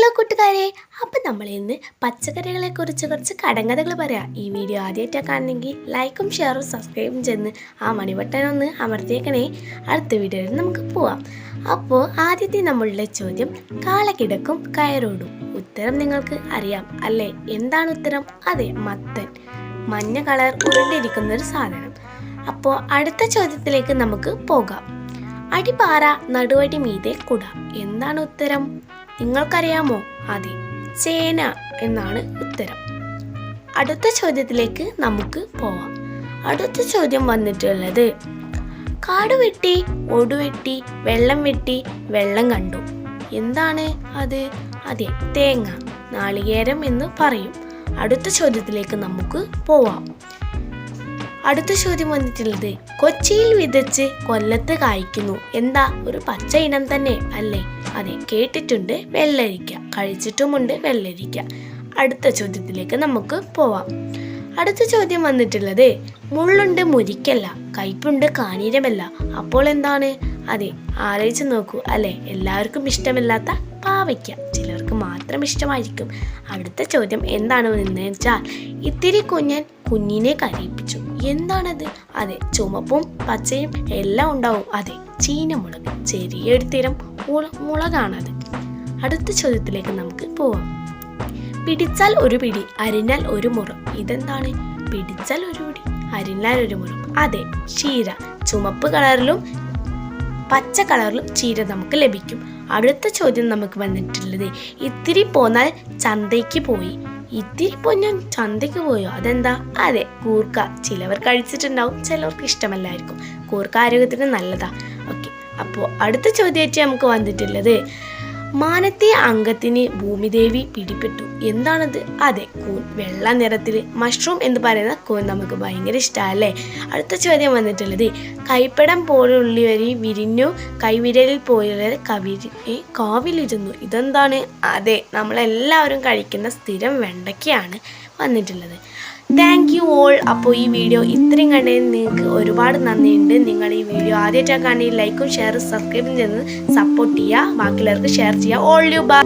Hello കൂട്ടുകാരെ, അപ്പം നമ്മൾ ഇന്ന് പച്ചക്കറികളെ കുറിച്ച് കുറച്ച് കടങ്കഥകൾ പറയാം. ഈ വീഡിയോ ആദ്യമായിട്ടാണ് കാണണമെങ്കിൽ ലൈക്കും ഷെയറും സബ്സ്ക്രൈബും ചെന്ന് ആ മണിബട്ടൺ ഒന്ന് അമർത്തിയേക്കണേ. അടുത്ത വീഡിയോയിൽ നമുക്ക് പോവാം. അപ്പോൾ ആദ്യത്തെ നമ്മളുടെ ചോദ്യം, കാളകിടക്കും കയറോടും. ഉത്തരം നിങ്ങൾക്ക് അറിയാം അല്ലേ? എന്താണ് ഉത്തരം? അതെ, മത്തൻ. മഞ്ഞ കളർ ഉരുണ്ടിരിക്കുന്ന ഒരു സാധനം. അപ്പോൾ അടുത്ത ചോദ്യത്തിലേക്ക് നമുക്ക് പോകാം. അടിപാറ നടുവടി മീതെ കുട. എന്താണ് ഉത്തരം? നിങ്ങൾക്കറിയാമോ? അതെ, ചേന എന്നാണ് ഉത്തരം. അടുത്ത ചോദ്യത്തിലേക്ക് നമുക്ക് പോവാം. അടുത്ത ചോദ്യം വന്നിട്ടുള്ളത്, കാട് വെട്ടി ഒടുവെട്ടി വെള്ളം വെട്ടി വെള്ളം കണ്ടു. എന്താണ് അത്? അതെ, തേങ്ങ, നാളികേരം എന്ന് പറയും. അടുത്ത ചോദ്യത്തിലേക്ക് നമുക്ക് പോവാം. അടുത്ത ചോദ്യം വന്നിട്ടുള്ളത്, കൊച്ചിയിൽ വിതച്ച് കൊല്ലത്ത് കായ്ക്കുന്നു. എന്താ? ഒരു പച്ച ഇനം തന്നെ അല്ലേ? അതെ, കേട്ടിട്ടുണ്ട്, വെള്ളരിക്ക. കഴിച്ചിട്ടുമുണ്ട് വെള്ളരിക്ക. അടുത്ത ചോദ്യത്തിലേക്ക് നമുക്ക് പോവാം. അടുത്ത ചോദ്യം വന്നിട്ടുള്ളത്, മുള്ളുണ്ട് മുരിക്കല്ല, കയ്പുണ്ട് കാനീരമല്ല. അപ്പോൾ എന്താണ്? അതെ, ആലോചിച്ച് നോക്കൂ അല്ലേ? എല്ലാവർക്കും ഇഷ്ടമില്ലാത്ത പാവയ്ക്ക, ചിലർക്ക് മാത്രം ഇഷ്ടമായിരിക്കും. അടുത്ത ചോദ്യം എന്താണെന്ന് വെച്ചാൽ, ഇത്തിരി കുഞ്ഞൻ കുഞ്ഞിനെ കരയിപ്പിച്ചു. എന്താണത്? അതെ, ചുമപ്പും പച്ചയും എല്ലാം ഉണ്ടാവും. അതെ, ചീനമുളക്. ചെറിയൊരു തരം മുളകാണത്. അടുത്ത ചോദ്യത്തിലേക്ക് നമുക്ക് പോവാം. പിടിച്ചാൽ ഒരു പിടി, അരിഞ്ഞാൽ ഒരു മുറം. ഇതെന്താണ്? പിടിച്ചാൽ ഒരു പിടി, അരിഞ്ഞാൽ ഒരു മുറം. അതെ, ചീര. ചുമപ്പ് കളറിലും പച്ച കളറിലും ചീര നമുക്ക് ലഭിക്കും. അടുത്ത ചോദ്യം നമുക്ക് വന്നിട്ടുള്ളത്, ഇത്തിരി പോന്നാൽ ചന്തയ്ക്ക് പോയി. ഇത്തിരി പൊന്നാൻ ചന്തയ്ക്ക് പോയോ? അതെന്താ? അതെ, കൂർക്ക. ചിലവർ കഴിച്ചിട്ടുണ്ടാവും, ചിലവർക്ക് ഇഷ്ടമല്ലായിരിക്കും. കൂർക്ക ആരോഗ്യത്തിന് നല്ലതാ. ഓക്കെ, അപ്പോൾ അടുത്ത ചോദ്യമായിട്ട് നമുക്ക് വന്നിട്ടുള്ളത്, മാനത്തെ അംഗത്തിന് ഭൂമിദേവി പിടിപെട്ടു. എന്താണത്? അതെ, കൂൺ. വെള്ള നിറത്തിൽ മഷ്റൂം എന്ന് പറയുന്ന കൂൺ നമുക്ക് ഭയങ്കര ഇഷ്ടമല്ലേ? അടുത്ത ചോദ്യം വന്നിട്ടുള്ളത്, കൈപ്പടം പോലുള്ളവരി വിരിഞ്ഞു, കൈവിരലിൽ പോലുള്ളവർ കാവിലിരുന്നു. ഇതെന്താണ്? അതെ, നമ്മളെല്ലാവരും കഴിക്കുന്ന സ്ഥിരം വെണ്ടയ്ക്കയാണ് വന്നിട്ടുള്ളത്. Thank you all. അപ്പോൾ ഈ വീഡിയോ ഇത്രയും കണ്ടതിന് നിങ്ങൾക്ക് ഒരുപാട് നന്ദിയുണ്ട്. നിങ്ങൾ ഈ വീഡിയോ ആദ്യമായിട്ടാണ് കാണുന്നത്, ലൈക്കും ഷെയറും സബ്സ്ക്രൈബും ചെയ്യുന്നത് സപ്പോർട്ട് ചെയ്യുക, ബാക്കിയുള്ളവർക്ക് ഷെയർ ചെയ്യുക. All you by.